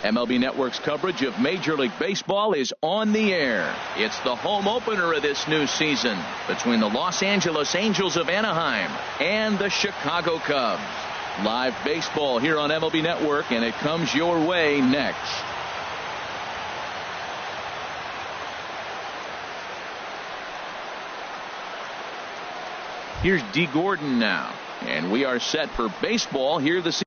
MLB Network's coverage of Major League Baseball is on the air. It's the home opener of this new season between the Los Angeles Angels of Anaheim and the Chicago Cubs. Live baseball here on MLB Network, and it comes your way next. Here's D. Gordon now, and we are set for baseball here this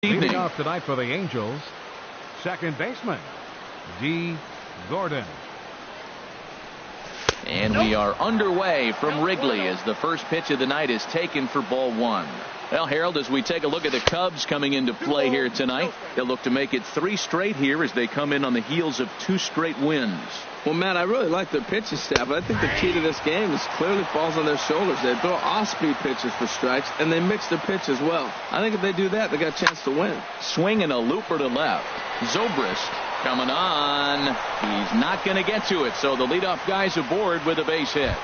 Leading off tonight for the Angels, second baseman, D. Gordon. And we are underway from Wrigley as the first pitch of the night is taken for ball one. Well, Harold, as we take a look at the Cubs coming into play here tonight, they'll look to make it 3 straight here as they come in on the heels of 2 straight wins. Well, Matt, I really like their pitching staff, but I think the key to this game is clearly falls on their shoulders. They throw off-speed pitches for strikes, and they mix their pitch as well. I think if they do that, they got a chance to win. Swinging a looper to left. Zobrist coming on. He's not going to get to it, so the leadoff guy's aboard with a base hit.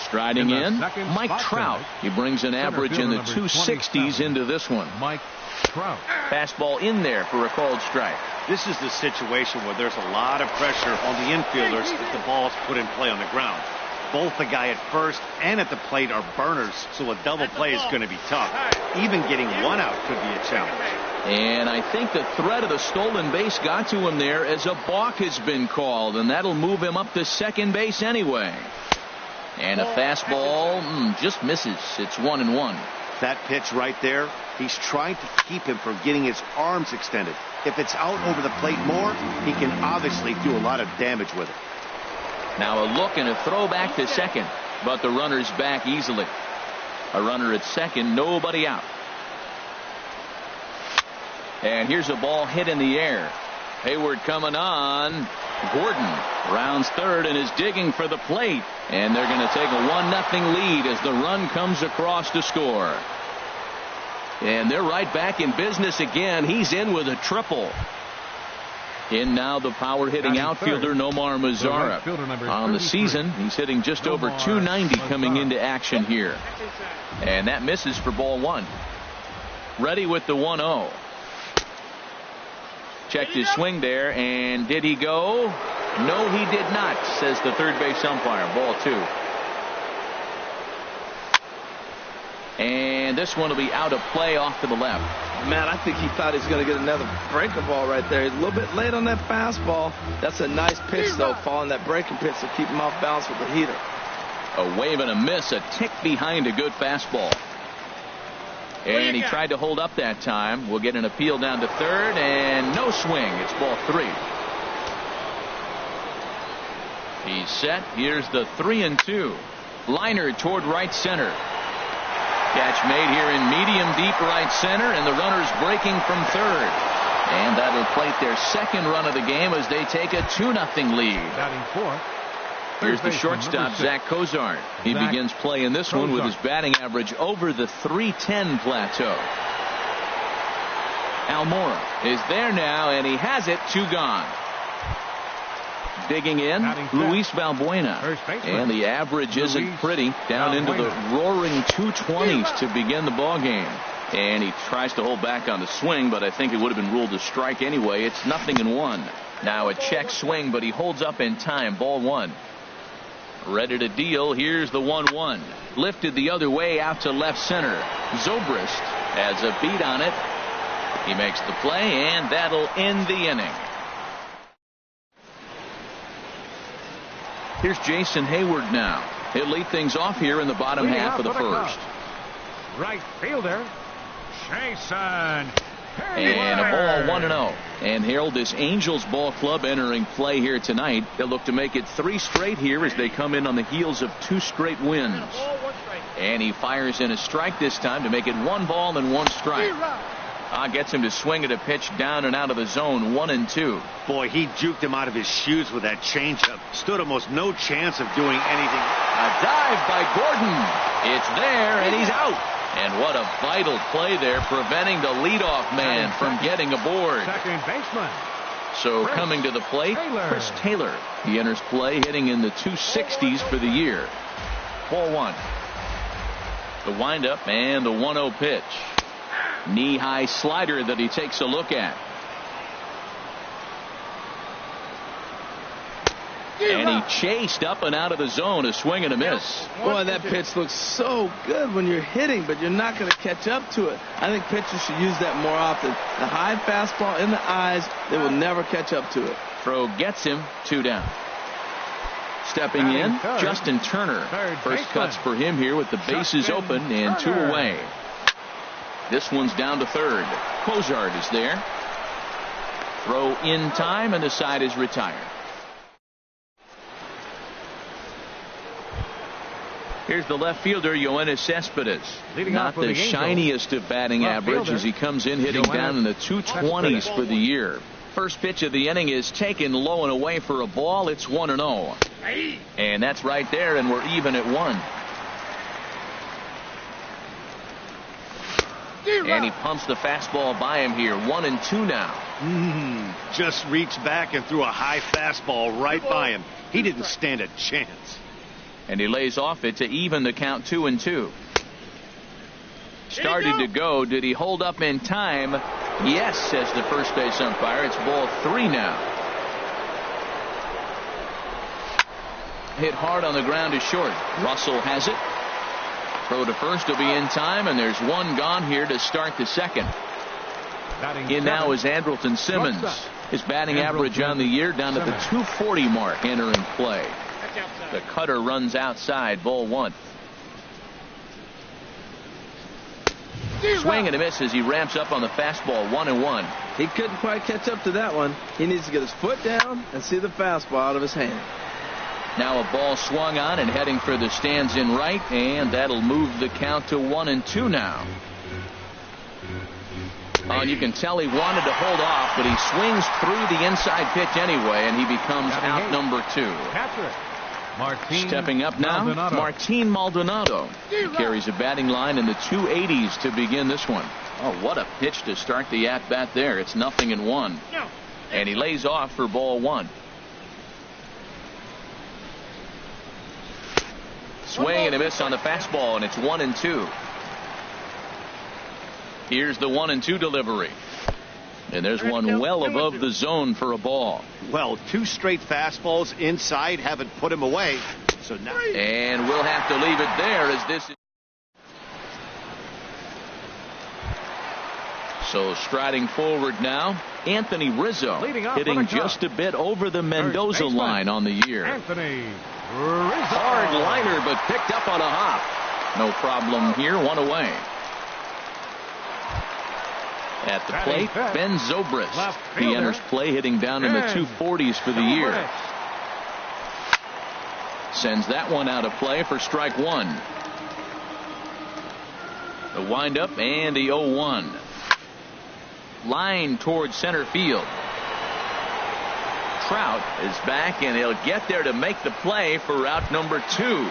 Striding in, Mike Trout. He brings an average in the 260s into this one. Mike Trout. Fastball in there for a called strike. This is the situation where there's a lot of pressure on the infielders if the ball's put in play on the ground. Both the guy at first and at the plate are burners, so a double play is going to be tough. Even getting one out could be a challenge. And I think the threat of the stolen base got to him there as a balk has been called, and that'll move him up to second base anyway. And a fastball just misses. It's 1-1. That pitch right there, he's trying to keep him from getting his arms extended. If it's out over the plate more, he can obviously do a lot of damage with it. Now a look and a throw back to second, but the runner's back easily. A runner at second, nobody out. And here's a ball hit in the air. Hayward coming on. Gordon rounds third and is digging for the plate. And they're going to take a 1-0 lead as the run comes across to score. And they're right back in business again. He's in with a triple. In now the power hitting outfielder Nomar Mazara. On the season, he's hitting just over 290 coming into action here. And that misses for ball one. Ready with the 1-0. Checked his swing there, and did he go? No, he did not, says the third base umpire. Ball 2. And this one will be out of play off to the left. Man, I think he thought he was going to get another breaker ball right there. He's a little bit late on that fastball. That's a nice pitch, though, following that breaking pitch to keep him off balance with the heater. A wave and a miss, a tick behind a good fastball. And he tried to hold up that time. We'll get an appeal down to third, and no swing. It's ball 3. He's set. Here's the 3-2. Liner toward right center. Catch made here in medium deep right center, and the runner's breaking from third. And that'll plate their second run of the game as they take a 2-0 lead. Batting fourth. Here's the shortstop, Zach Cozart. He begins play in this one with his batting average over the .310 plateau. Almora is there now, and he has it. 2 gone. Digging in, Luis Valbuena. And the average isn't pretty. Down into the roaring 220s to begin the ball game. And he tries to hold back on the swing, but I think it would have been ruled a strike anyway. It's 0-1. Now a check swing, but he holds up in time. Ball 1. Ready to deal. Here's the 1-1. Lifted the other way out to left center. Zobrist has a beat on it. He makes the play, and that'll end the inning. Here's Jason Hayward now. He'll lead things off here in the bottom half of the first. Right fielder, Jason. And a ball 1-0. And Harold, this Angels ball club entering play here tonight. They'll look to make it 3 straight here as they come in on the heels of 2 straight wins. And he fires in a strike this time to make it 1 ball and 1 strike. Gets him to swing at a pitch down and out of the zone. 1-2. Boy, he juked him out of his shoes with that changeup. Stood almost no chance of doing anything. A dive by Gordon. It's there, and he's out. And what a vital play there, preventing the leadoff man from getting aboard. Second baseman. So coming to the plate, Chris Taylor. He enters play hitting in the 260s for the year. 4-1. The windup and the 1-0 pitch. Knee-high slider that he takes a look at. And he chased up and out of the zone, a swing and a miss. Boy, that pitch looks so good when you're hitting, but you're not going to catch up to it. I think pitchers should use that more often. The high fastball in the eyes, they will never catch up to it. Throw gets him, 2 down. Stepping in, Justin Turner. First cuts for him here with the bases open and 2 away. This one's down to third. Cozart is there. Throw in time, and the side is retired. Here's the left fielder, Yoenis Cespedes. Not the shiniest of batting average as he comes in hitting down in the 220s for the year. First pitch of the inning is taken low and away for a ball. It's 1-0. And that's right there, and we're even at 1. And he pumps the fastball by him here. 1-2 now. Just reached back and threw a high fastball right by him. He didn't stand a chance. And he lays off it to even the count. 2-2. Started to go. Did he hold up in time? Yes, says the first base umpire. It's ball 3 now. Hit hard on the ground to short. Russell has it. Throw to first will be in time, and there's one gone here to start the second. In now is Andrelton Simmons. His batting average on the year down at the 240 mark entering play. The cutter runs outside. Ball 1. Swing and a miss as he ramps up on the fastball. 1-1. He couldn't quite catch up to that one. He needs to get his foot down and see the fastball out of his hand. Now a ball swung on and heading for the stands in right, and that'll move the count to 1-2 now. And you can tell he wanted to hold off, but he swings through the inside pitch anyway, and he becomes out number 2. Stepping up now, Martin Maldonado. He carries a batting line in the 280s to begin this one. Oh, what a pitch to start the at-bat there. It's 0-1. And he lays off for ball 1. Swing and a miss on the fastball, and it's 1-2. Here's the 1-2 delivery. And there's one well above the zone for a ball. Well, 2 straight fastballs inside haven't put him away. So now. And we'll have to leave it there as this is. So striding forward now, Anthony Rizzo hitting just a bit over the Mendoza line on the year. Anthony Rizzo. Hard liner, but picked up on a hop. No problem here. 1 away. At the plate, Ben Zobrist. He enters play hitting down in the 240s for the year. Sends that one out of play for strike 1. The windup and the 0-1. Line towards center field. Trout is back, and he'll get there to make the play for out number 2.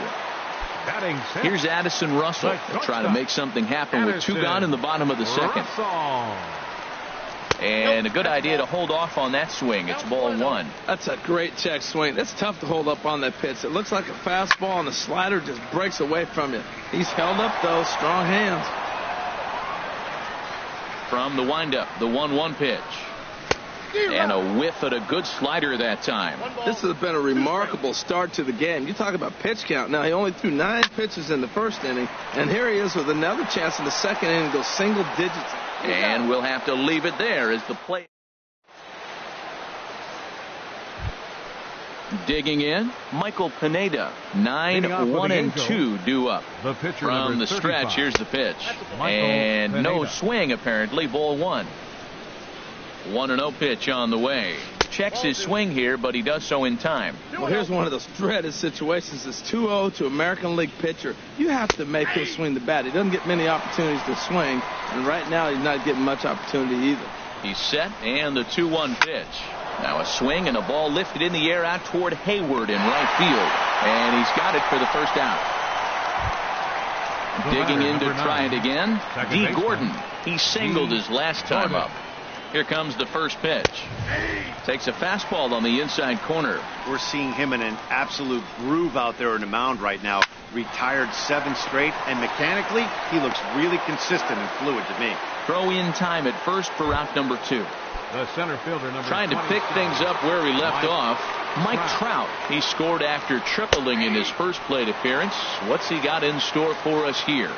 Here's Addison Russell trying to make something happen with 2 gone in the bottom of the second. And a good idea to hold off on that swing. It's ball 1. That's a great check swing. That's tough to hold up on that pitch. It looks like a fastball, and the slider just breaks away from you. He's held up, though. Strong hands. From the windup, the 1-1 pitch. And a whiff at a good slider that time. This has been a remarkable start to the game. You talk about pitch count. Now, he only threw 9 pitches in the first inning, and here he is with another chance in the second inning to go single digits. And we'll have to leave it there as the play. Digging in, Michael Pineda. 9-1-2 due up. From the stretch, here's the pitch. And no swing, apparently. Ball 1. 1-0 pitch on the way. checks his swing here, but he does so in time. Well, here's one of those dreaded situations. It's 2-0 to American League pitcher. You have to make him swing the bat. He doesn't get many opportunities to swing, and right now he's not getting much opportunity either. He's set, and the 2-1 pitch. Now a swing and a ball lifted in the air out toward Hayward in right field, and he's got it for the first out. Digging in to try it again, D. Gordon. He singled his last time up. Here comes the first pitch. Takes a fastball on the inside corner. We're seeing him in an absolute groove out there in the mound right now. Retired 7 straight, and mechanically, he looks really consistent and fluid to me. Throw in time at first for out number 2. The center fielder, number Trying to pick things up where he left off. Mike Trout. He scored after tripling in his first plate appearance. What's he got in store for us here?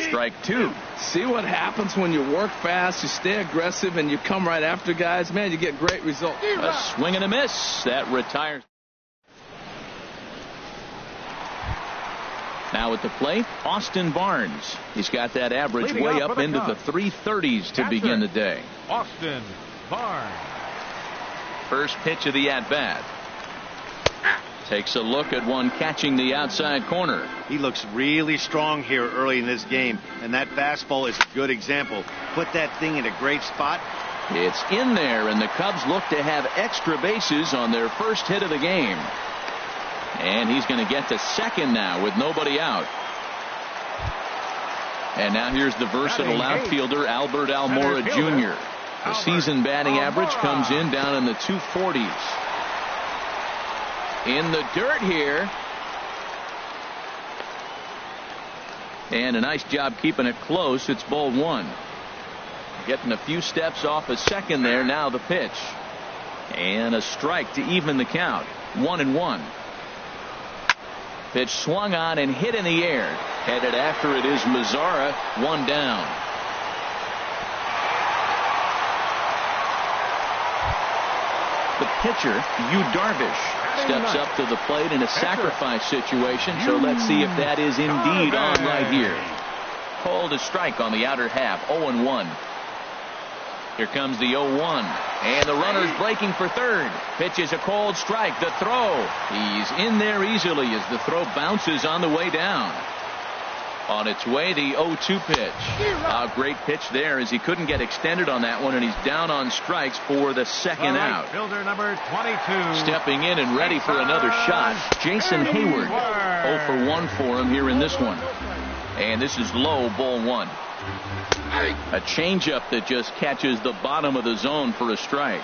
Strike 2. See what happens when you work fast, you stay aggressive, and you come right after guys? Man, you get great results. A swing and a miss. That retires. Now at the plate, Austin Barnes. He's got that average Leading way off up with a into the cut. 330s to begin the day. Austin Barnes. First pitch of the at-bat. Takes a look at one catching the outside corner. He looks really strong here early in this game, and that fastball is a good example. Put that thing in a great spot. It's in there, and the Cubs look to have extra bases on their first hit of the game. And he's going to get to second now with nobody out. And now here's the versatile outfielder, Albert Almora Jr. The season batting average comes in down in the 240s. In the dirt here. And a nice job keeping it close. It's ball 1. Getting a few steps off a second there. Now the pitch. And a strike to even the count. 1-1. Pitch swung on and hit in the air. Headed after it is Mazzara. 1 down. The pitcher, Yu Darvish, steps up to the plate in a sacrifice situation. So let's see if that is indeed on right here. Called a strike on the outer half. 0-1. Here comes the 0-1. And the runner's breaking for third. Pitch is a called strike. The throw. He's in there easily as the throw bounces on the way down. On its way, the 0-2 pitch. A great pitch there as he couldn't get extended on that one, and he's down on strikes for the second out. Fielder number 22. Stepping in and ready for another shot, Jason Hayward. 0 for 1 for him here in this one. And this is low, ball 1. A changeup that just catches the bottom of the zone for a strike.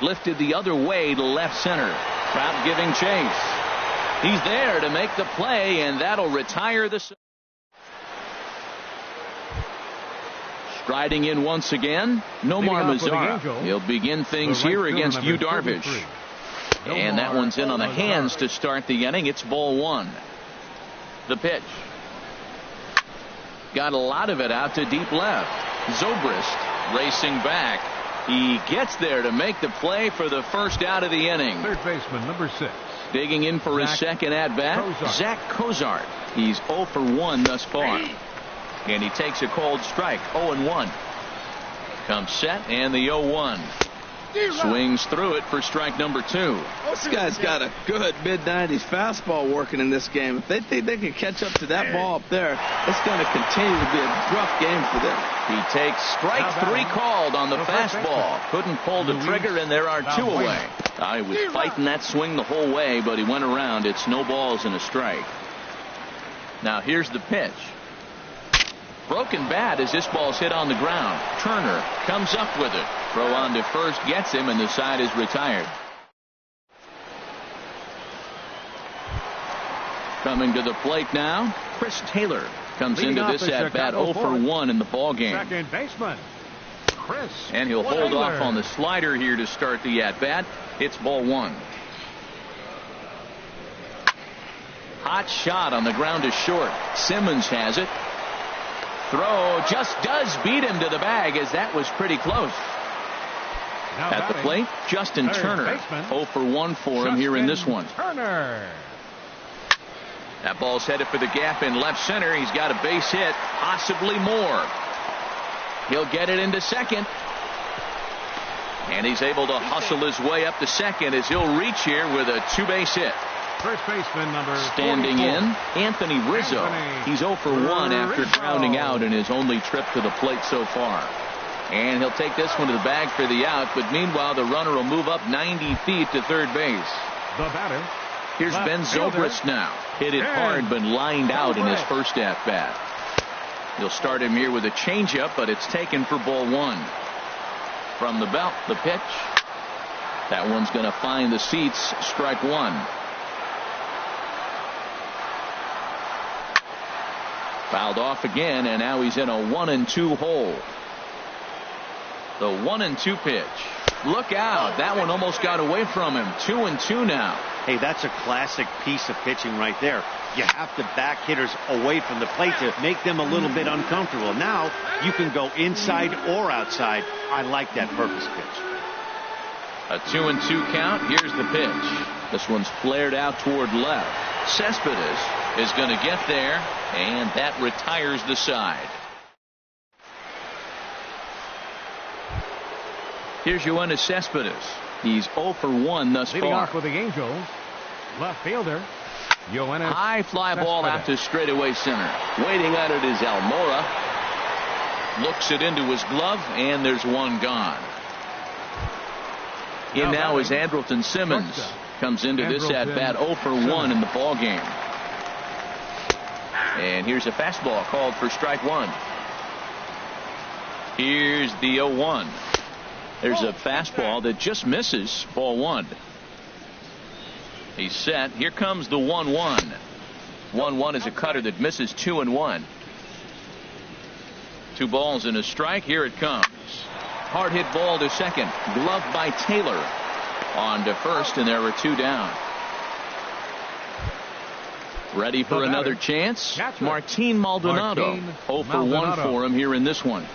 Lifted the other way to left center. Trout giving chase. He's there to make the play, and that'll retire the. Striding in once again, Nomar Mazzara. He'll begin things here against Yu Darvish. And that one's in on the hands to start the inning. It's ball 1. The pitch. Got a lot of it out to deep left. Zobrist racing back. He gets there to make the play for the first out of the inning. Third baseman number 6. Digging in for his second at-bat, Zach Cozart. He's 0 for 1 thus far. And he takes a called strike, 0-1. Comes set, and the 0-1. Swings through it for strike number 2. This guy's got a good mid-90s fastball working in this game. If they think they can catch up to that ball up there, it's going to continue to be a rough game for them. He takes strike 3 called on the fastball. Couldn't pull the trigger, and there are 2 away. He was fighting that swing the whole way, but he went around. It's no balls and a strike. Now here's the pitch. Broken bat as this ball's hit on the ground. Turner comes up with it. Throw on to first gets him, and the side is retired. Coming to the plate now, Chris Taylor comes into this at bat 0 for 1 in the ball game. Second baseman, Chris. And he'll hold off on the slider here to start the at bat. It's ball 1. Hot shot on the ground is short. Simmons has it. Throw just does beat him to the bag, as that was pretty close. At the plate, Justin Turner. 0 for 1 for him here in this one. Turner. That ball's headed for the gap in left center. He's got a base hit, possibly more. He'll get it into second. And he's able to hustle his way up to second as he'll reach here with a two-base hit. First baseman number Standing 44. in, Anthony Rizzo. He's 0 for 1 after grounding out in his only trip to the plate so far. And he'll take this one to the bag for the out, but meanwhile the runner will move up 90 feet to third base. The batter. Here's Ben Zobrist now. Hit it hard, but lined out in his first at-bat. He'll start him here with a changeup, but it's taken for ball one. From the belt, the pitch. That one's going to find the seats. Strike one. Fouled off again, and now he's in a 1-2 hole. The 1-2 pitch. Look out. That one almost got away from him. 2-2 now. Hey, that's a classic piece of pitching right there. You have to back hitters away from the plate to make them a little bit uncomfortable. Now you can go inside or outside. I like that purpose pitch. A 2-2 count. Here's the pitch. This one's flared out toward left. Cespedes is going to get there, and that retires the side. Here's Yoenis Cespedes. He's 0 for 1 thus Leading far. off with the Angels, left fielder Yoenis High fly ball out to straightaway center. Waiting on it is Almora. Looks it into his glove, and there's one gone. In now is Andrelton Simmons. Comes into this at-bat 0 for 1 in the ball game. And here's a fastball called for strike one. Here's the 0-1. There's a fastball that just misses ball one. He's set. Here comes the 1-1. 1-1 is a cutter that misses 2-1. 2 balls and a strike. Here it comes. Hard hit ball to second. Gloved by Taylor. On to first, and there were 2 down. Ready for another chance? Martin Maldonado. 0 for 1 for him here in this one.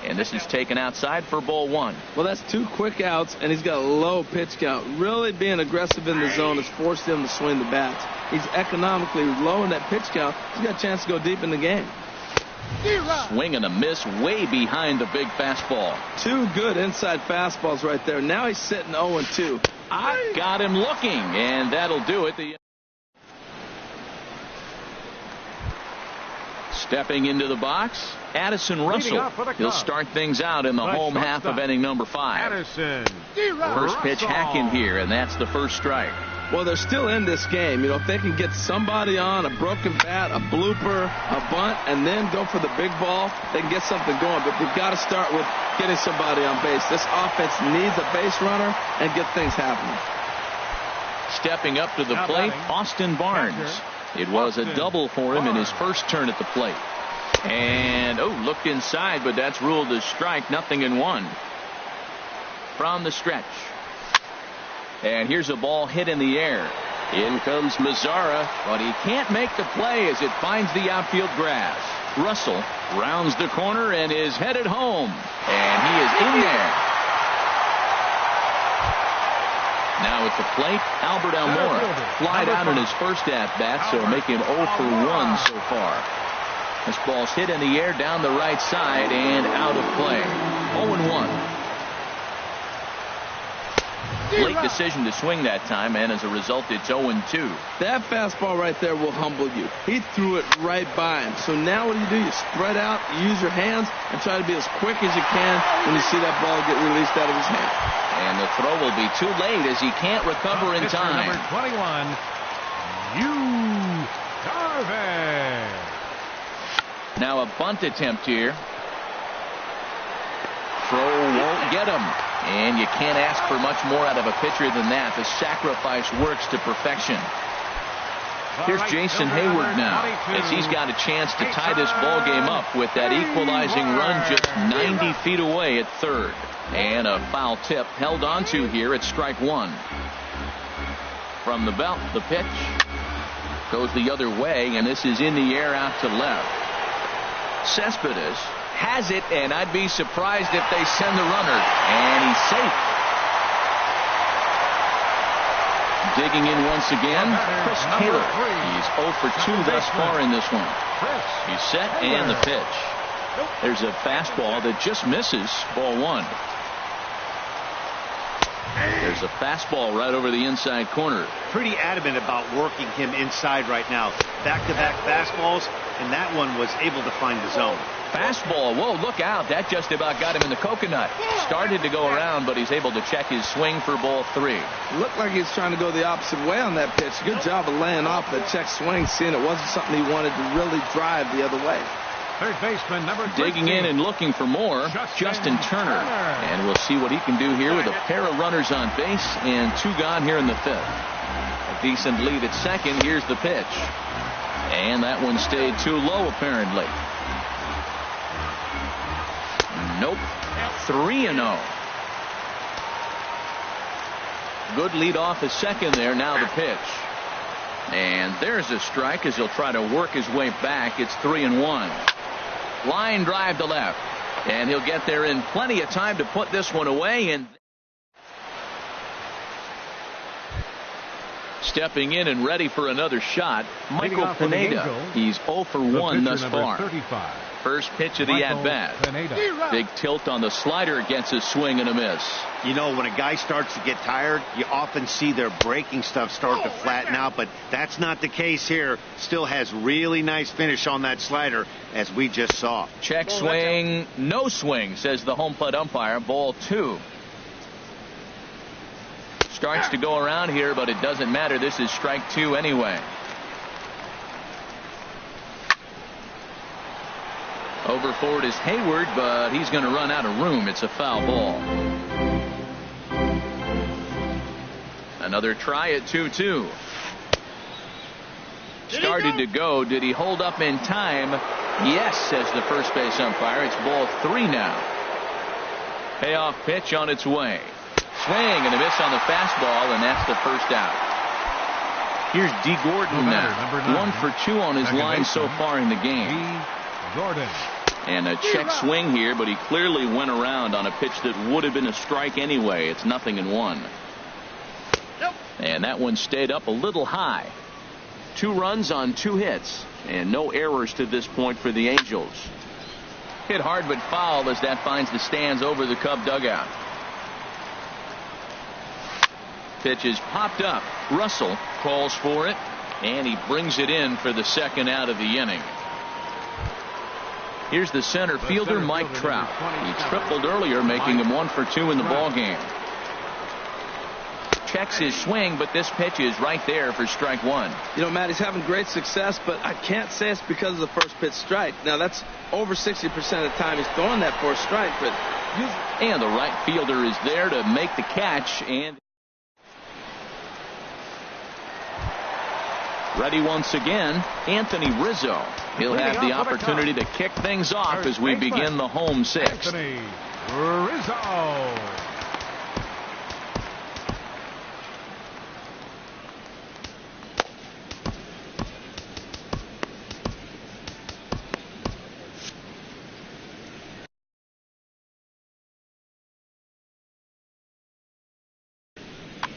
And this is taken outside for ball one. Well, that's 2 quick outs, and he's got a low pitch count. Really being aggressive in the zone has forced him to swing the bats. He's economically low in that pitch count. He's got a chance to go deep in the game. Swing and a miss way behind the big fastball. 2 good inside fastballs right there. Now he's sitting 0-2. I got him looking, and that'll do it. Stepping into the box, Addison Russell. He'll start things out in the home half of inning number 5. Addison. First pitch hacking here, and that's the first strike. Well, they're still in this game. You know, if they can get somebody on, a broken bat, a blooper, a bunt, and then go for the big ball, they can get something going. But they've got to start with getting somebody on base. This offense needs a base runner and get things happening. Stepping up to the plate, Austin Barnes. It was a double for him in his first turn at the plate. And, looked inside, but that's ruled a strike. 0-1. From the stretch. And here's a ball hit in the air. In comes Mazzara, but he can't make the play as it finds the outfield grass. Russell rounds the corner and is headed home. And he is in there. Now at the plate, Albert Almora flied out in his first at-bat, so make him 0 for 1 so far. This ball's hit in the air down the right side and out of play. 0-1. Late decision to swing that time, and as a result, it's 0-2. That fastball right there will humble you. He threw it right by him. So now what do? You spread out, you use your hands, and try to be as quick as you can when you see that ball get released out of his hand. And the throw will be too late as he can't recover in time. Number 21, Garvey. Now a bunt attempt here. Throw won't get him. And you can't ask for much more out of a pitcher than that. The sacrifice works to perfection. Here's Jason Hayward now, as he's got a chance to tie this ball game up with that equalizing run just 90 feet away at third. And a foul tip held onto here at strike one. From the belt, the pitch goes the other way, and this is in the air out to left. Cespedes has it, and I'd be surprised if they send the runner, and he's safe. Digging in once again, Chris Taylor. He's 0 for 2 thus far in this one. He's set and the pitch. There's a fastball that just misses, ball 1. There's a fastball right over the inside corner. Pretty adamant about working him inside right now. Back-to-back fastballs, and that one was able to find the zone. Fastball, whoa, look out. That just about got him in the coconut. Started to go around, but he's able to check his swing for ball 3. Looked like he was trying to go the opposite way on that pitch. Good job of laying off that check swing, seeing it wasn't something he wanted to really drive the other way. Third baseman, number 13. Digging in and looking for more, Justin Turner. And we'll see what he can do here with a pair of runners on base and 2 gone here in the 5th. A decent lead at second. Here's the pitch. And that one stayed too low, apparently. Nope. 3-0. Good lead off at second there. Now the pitch. And there's a strike as he'll try to work his way back. It's 3-1. Line drive to left. And he'll get there in plenty of time to put this one away. And stepping in and ready for another shot, Michael Pineda. He's 0 for 1 thus far. 35. First pitch of the at-bat. Big tilt on the slider against a swing and a miss. You know, when a guy starts to get tired, you often see their breaking stuff start to flatten out, but that's not the case here. Still has really nice finish on that slider, as we just saw. Check swing, no swing, says the home plate umpire. Ball 2. Starts to go around here, but it doesn't matter. This is strike 2 anyway. Over for it is Hayward, but he's going to run out of room. It's a foul ball. Another try at 2-2. Started to go. Did he hold up in time? Yes, says the first base umpire. It's ball 3 now. Payoff pitch on its way. Swing and a miss on the fastball, and that's the first out. Here's D. Gordon now. 1 for 2 on his line so far in the game. Gordon. And a check swing here, but he clearly went around on a pitch that would have been a strike anyway. It's 0-1. And that one stayed up a little high. 2 runs on 2 hits, and no errors to this point for the Angels. Hit hard but foul as that finds the stands over the Cub dugout. Pitch is popped up. Russell calls for it, and he brings it in for the second out of the inning. Here's the center fielder, Mike Trout. He tripled earlier, making him 1 for 2 in the ball game. Checks his swing, but this pitch is right there for strike 1. You know, Matt, he's having great success, but I can't say it's because of the first pitch strike. Now, that's over 60% of the time he's throwing that for a strike, but and the right fielder is there to make the catch, and ready once again, Anthony Rizzo. He'll have the opportunity to kick things off as we begin the home 6th. Anthony Rizzo.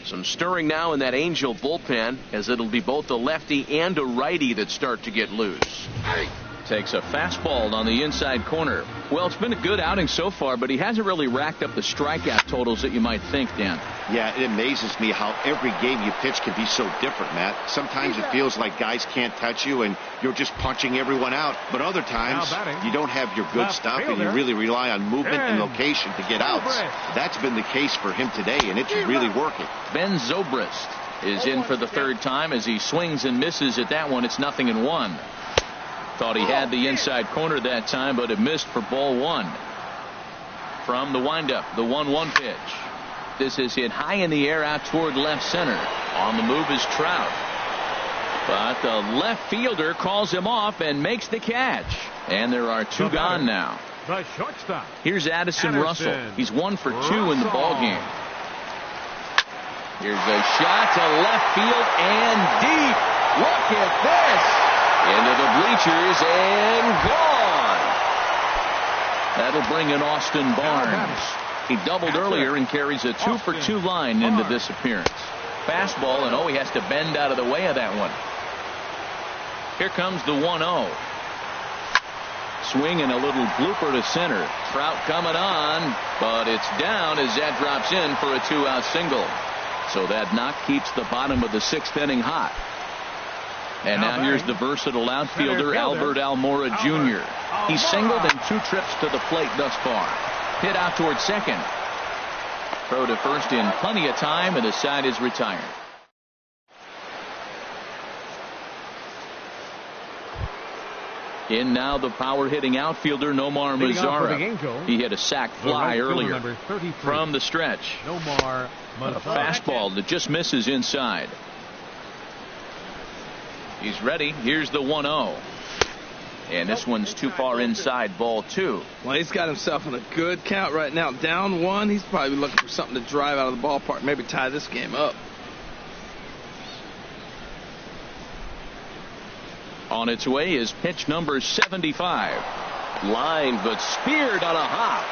Some stirring now in that Angel bullpen, as it'll be both a lefty and a righty that start to get loose. Takes a fastball on the inside corner. Well, it's been a good outing so far, but he hasn't really racked up the strikeout totals that you might think, Dan. Yeah, it amazes me how every game you pitch can be so different, Matt. Sometimes it feels like guys can't touch you and you're just punching everyone out. But other times you don't have your good stuff and you really rely on movement and location to get outs. That's been the case for him today, and it's really working. Ben Zobrist is in for the 3rd time as he swings and misses at that one. It's 0-1. Thought he had the inside corner that time, but it missed for ball 1. From the windup, the 1-1 pitch. This is hit high in the air out toward left center. On the move is Trout. But the left fielder calls him off and makes the catch. And there are 2 gone now. The shortstop. Here's Addison Russell. He's 1 for 2 in the ball game. Here's a shot to left field and deep. Look at this. Into the bleachers and gone. That'll bring in Austin Barnes. He doubled earlier and carries a 2 for 2 line into this appearance. fastball, and he has to bend out of the way of that one. Here comes the 1-0. Swing and a little blooper to center. Trout coming on, but it's down as that drops in for a 2-out single. So that knock keeps the bottom of the 6th inning hot. And now here's the versatile outfielder, Albert Almora Jr. He's singled in 2 trips to the plate thus far. Hit out towards second. Throw to first in plenty of time, and the side is retired. In now the power-hitting outfielder, Nomar Mazara. He hit a sac fly earlier from the stretch. A fastball that just misses inside. He's ready. Here's the 1-0. And this one's too far inside, ball 2. Well, he's got himself in a good count right now. Down 1, he's probably looking for something to drive out of the ballpark, maybe tie this game up. On its way is pitch number 75. Line, but speared on a hop.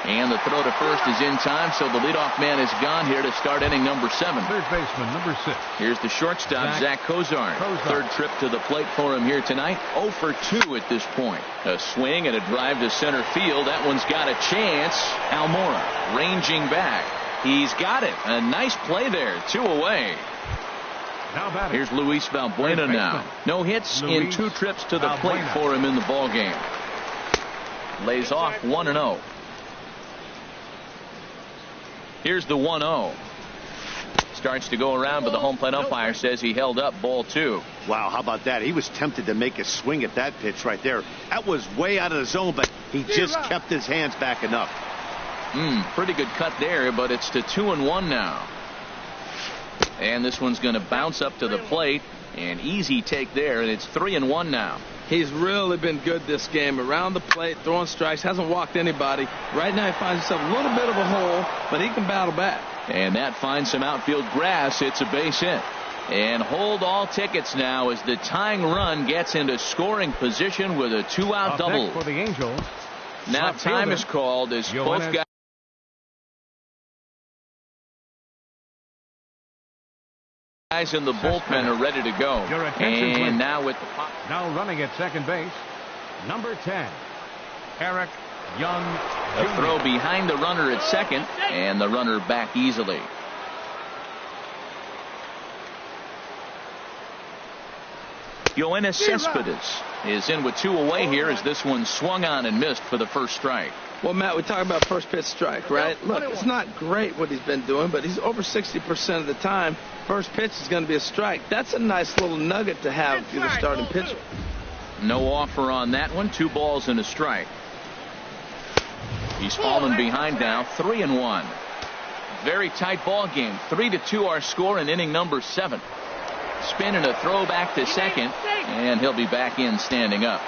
And the throw to first is in time, so the leadoff man is gone here to start inning number 7. Third baseman, number 6. Here's the shortstop, Zach Cozart. Third trip to the plate for him here tonight. 0 for 2 at this point. A swing and a drive to center field. That one's got a chance. Almora ranging back. He's got it. A nice play there. 2 away. Here's Luis Valbuena now. No hits in 2 trips to the plate for him in the ballgame. Lays off 1-0. Here's the 1-0. Starts to go around, but the home plate umpire says he held up, ball 2. Wow, how about that? He was tempted to make a swing at that pitch right there. That was way out of the zone, but he just kept his hands back enough. Pretty good cut there, but it's to 2-1 now. And this one's going to bounce up to the plate. An easy take there, and it's 3-1 now. He's really been good this game. Around the plate, throwing strikes, hasn't walked anybody. Right now he finds himself a little bit of a hole, but he can battle back. And that finds some outfield grass. It's a base hit. And hold all tickets now as the tying run gets into scoring position with a 2-out double. For the Angels. Now time is called as both guys in the bullpen are ready to go. And now with the now running at second base, number 10, Eric Young. A throw behind the runner at second, and the runner back easily. Yoenis Cespedes is in with 2 away here as this one swung on and missed for the first strike. Well, Matt, we talk about first pitch strike, right? Look, it's not great what he's been doing, but he's over 60% of the time. First pitch is going to be a strike. That's a nice little nugget to have if you're the starting pitcher. No offer on that one. 2 balls and a strike. He's fallen behind now, 3-1. Very tight ball game. 3-2 our score in inning number 7. Spin and a throw back to second, and he'll be back in standing up.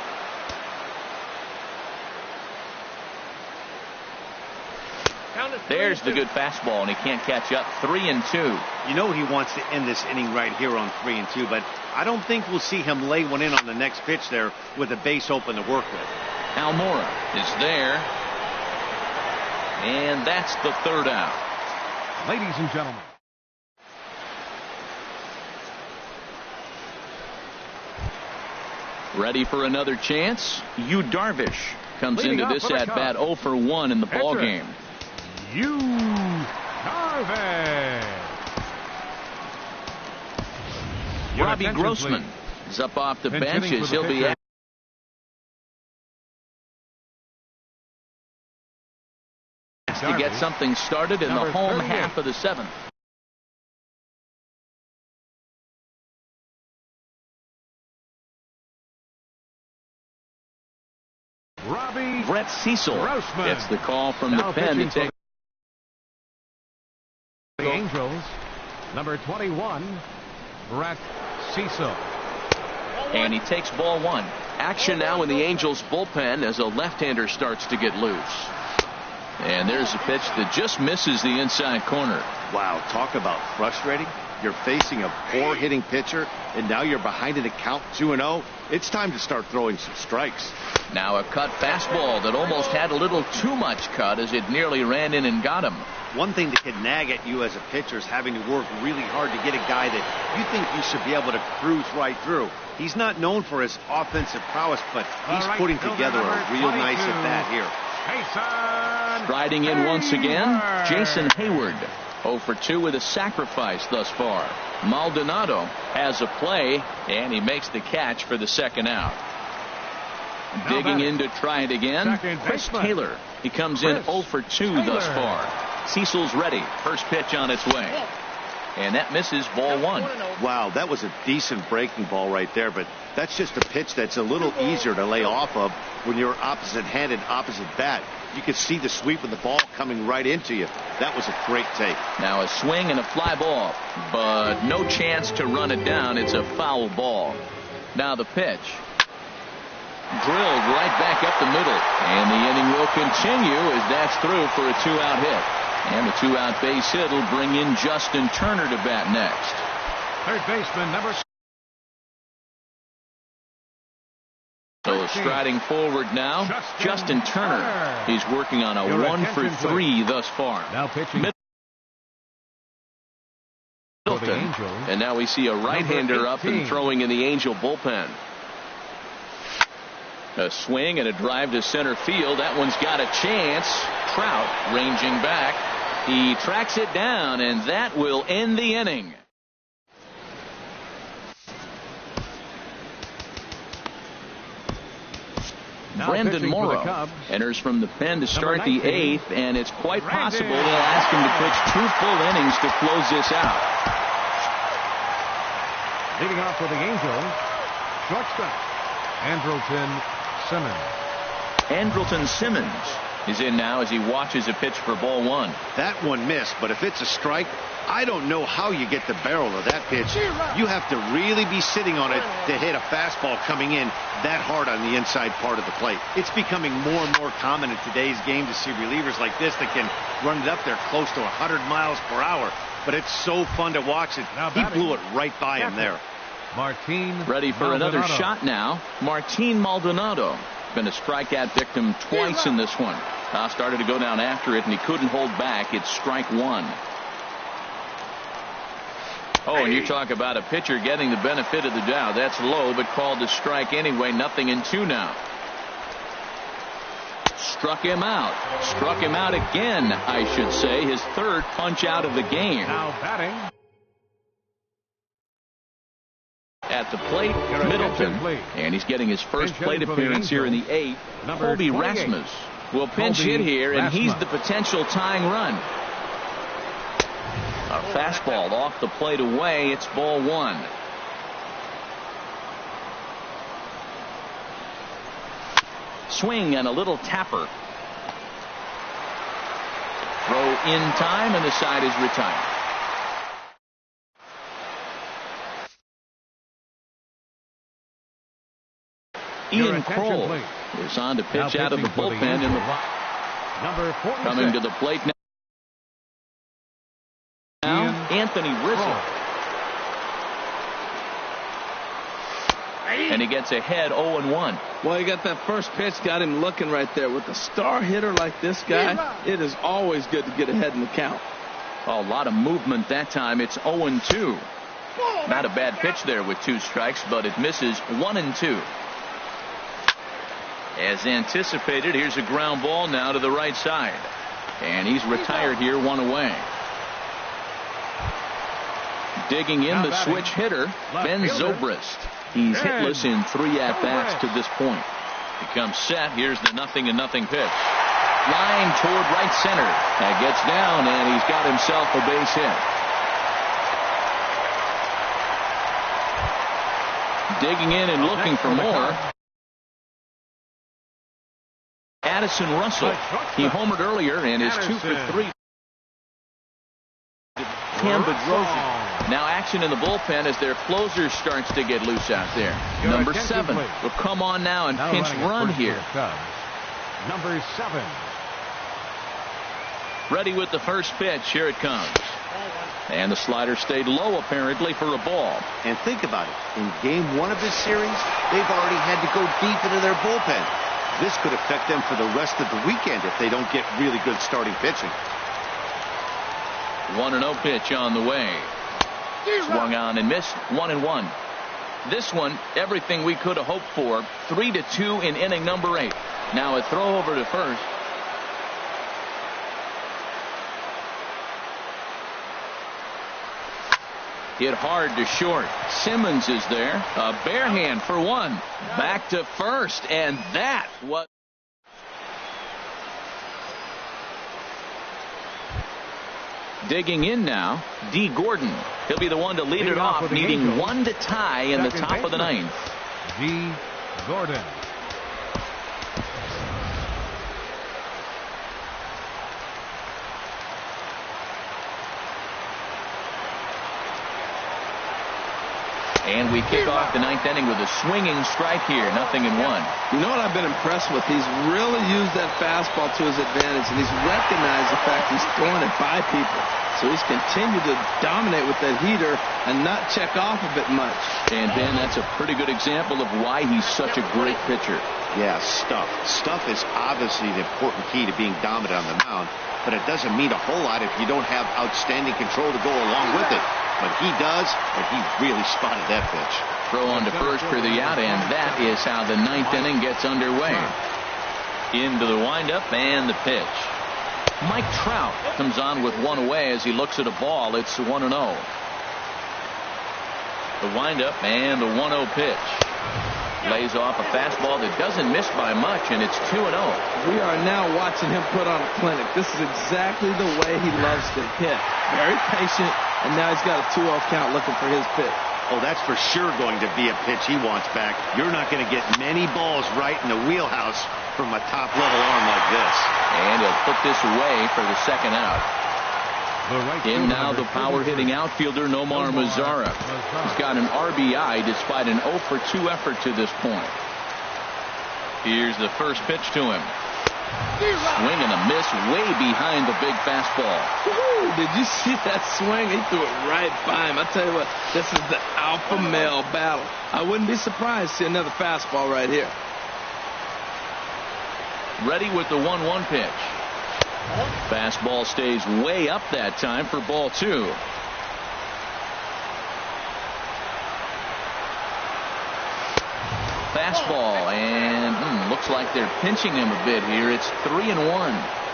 There's the good fastball, and he can't catch up. 3-2. You know he wants to end this inning right here on 3-2, but I don't think we'll see him lay one in on the next pitch there with a base open to work with. Almora is there, and that's the 3rd out. Ladies and gentlemen. Ready for another chance? Yu Darvish comes into this at bat 0 for 1 in the ball game. Yu Darvish. Robbie Grossman is up off the bench as he'll be asked to get something started in the home half of the 7th. Brett Cecil gets the call from the pen to take the Angels. Number 21, Brett Cecil. And he takes ball 1. Action now in the Angels bullpen as a left-hander starts to get loose. And there's a pitch that just misses the inside corner. Wow, talk about frustrating. You're facing a poor hitting pitcher, and now you're behind in a count 2-0. It's time to start throwing some strikes. Now a cut fastball that almost had a little too much cut as it nearly ran in and got him. One thing that can nag at you as a pitcher is having to work really hard to get a guy that you think you should be able to cruise right through. He's not known for his offensive prowess, but he's putting together a real nice at bat here. Striding in once again, Jason Hayward. 0 for 2 with a sacrifice thus far. Maldonado has a play, and he makes the catch for the second out. Digging in to try it again, Chris Taylor. He comes in 0 for 2 thus far. Cecil's ready. First pitch on its way. And that misses, ball 1. Wow, that was a decent breaking ball right there, but that's just a pitch that's a little easier to lay off of when you're opposite-handed, opposite bat. You could see the sweep of the ball coming right into you. That was a great take. Now a swing and a fly ball, but no chance to run it down. It's a foul ball. Now the pitch. Drilled right back up the middle, and the inning will continue as that's through for a 2-out hit. And the 2-out base hit will bring in Justin Turner to bat next. Third baseman number 6. So striding forward now, Justin Turner. He's working on a 1 for 3 thus far. Now pitching. Middleton. And now we see a right-hander up and throwing in the Angel bullpen. A swing and a drive to center field. That one's got a chance. Trout ranging back. He tracks it down, and that will end the inning. Now Brandon Morrow enters from the pen to start the 8th, and it's quite possible they'll ask him to pitch 2 full innings to close this out. Leading off for the Angels, shortstop, Andrelton Simmons is in now as he watches a pitch for ball 1. That one missed, but if it's a strike, I don't know how you get the barrel of that pitch. You have to really be sitting on it to hit a fastball coming in that hard on the inside part of the plate. It's becoming more and more common in today's game to see relievers like this that can run it up there close to 100 miles per hour. But it's so fun to watch it. He blew it right by him there. Ready for another shot now. Martin Maldonado. Been a strikeout victim twice in this one. Started to go down after it, and he couldn't hold back. It's strike 1. Oh, and you talk about a pitcher getting the benefit of the doubt. That's low, but called a strike anyway. 0-2 now. Struck him out. Struck him out again, I should say. His 3rd punch out of the game. Now batting. At the plate, Middleton. And he's getting his first plate appearance here in the 8th. Colby Rasmus will pinch hit here, and he's the potential tying run. A fastball off the plate away. It's ball 1. Swing and a little tapper. Throw in time, and the side is retired. Ian Kroll is on to pitch out of the bullpen in the coming to the plate now. Anthony Rizzo. And he gets ahead 0-1. Well, he got that first pitch, got him looking right there. With a star hitter like this guy, it is always good to get ahead in the count. A lot of movement that time. It's 0-2. Not a bad pitch there with 2 strikes, but it misses. 1-2. As anticipated, here's a ground ball now to the right side. And he's retired here, 1 away. Digging in the switch hitter, Ben Zobrist. He's hitless in 3 at-bats to this point. He comes set. Here's the 0-0 pitch. Line toward right center. That gets down, and he's got himself a base hit. Digging in and looking for more. Addison Russell. He homered earlier and is 2 for 3. Cam Bedrosian. Now action in the bullpen as their closer starts to get loose out there. Number 7 will come on now and pinch run here. Number 7. Ready with the first pitch. Here it comes. And the slider stayed low, apparently, for a ball. And think about it. In game 1 of this series, they've already had to go deep into their bullpen. This could affect them for the rest of the weekend if they don't get really good starting pitching. 1-0 pitch on the way. Swung on and missed. 1-1. This one, everything we could have hoped for. 3-2 in inning number 8. Now a throw over to first. Hit hard to short. Simmons is there. A bare hand for one. Back to first, and that was... Digging in now, D. Gordon. He'll be the one to lead it off, needing one to tie in the top of the 9th. D. Gordon. And we kick off the 9th inning with a swinging strike here. 0-1. You know what I've been impressed with? He's really used that fastball to his advantage, and he's recognized the fact he's throwing it by people. So he's continued to dominate with that heater and not check off of it much. And, Ben, that's a pretty good example of why he's such a great pitcher. Yeah, stuff. Stuff is obviously the important key to being dominant on the mound, but it doesn't mean a whole lot if you don't have outstanding control to go along with it. But he does, and he really spotted that pitch. Throw on to first for the out, and that is how the 9th inning gets underway. Into the windup and the pitch. Mike Trout comes on with one away as he looks at a ball. It's 1-0. The windup and the 1-0 pitch. Lays off a fastball that doesn't miss by much, and it's 2-0. We are now watching him put on a clinic. This is exactly the way he loves to hit. Very patient, and now he's got a 2-0 count looking for his pitch. Oh, that's for sure going to be a pitch he wants back. You're not going to get many balls right in the wheelhouse from a top-level arm like this. And he'll put this away for the second out. In now the power-hitting outfielder Nomar Mazara. He's got an RBI despite an 0-for-2 effort to this point. Here's the first pitch to him. Swing and a miss way behind the big fastball. Woo, did you see that swing? He threw it right by him. I tell you what, this is the alpha male battle. I wouldn't be surprised to see another fastball right here. Ready with the 1-1 pitch. Fastball stays way up that time for ball 2. Fastball, and looks like they're pinching him a bit here. It's 3-1.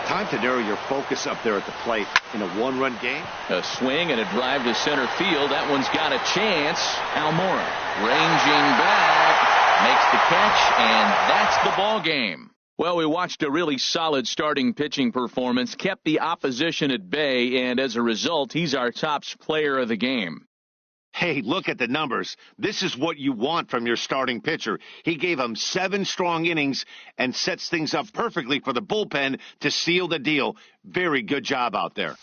Time to narrow your focus up there at the plate in a one-run game. A swing and a drive to center field. That one's got a chance. Almora ranging back, makes the catch, and that's the ball game. Well, we watched a really solid starting pitching performance, kept the opposition at bay, and as a result, he's our top player of the game. Hey, look at the numbers. This is what you want from your starting pitcher. He gave him 7 strong innings and sets things up perfectly for the bullpen to seal the deal. Very good job out there.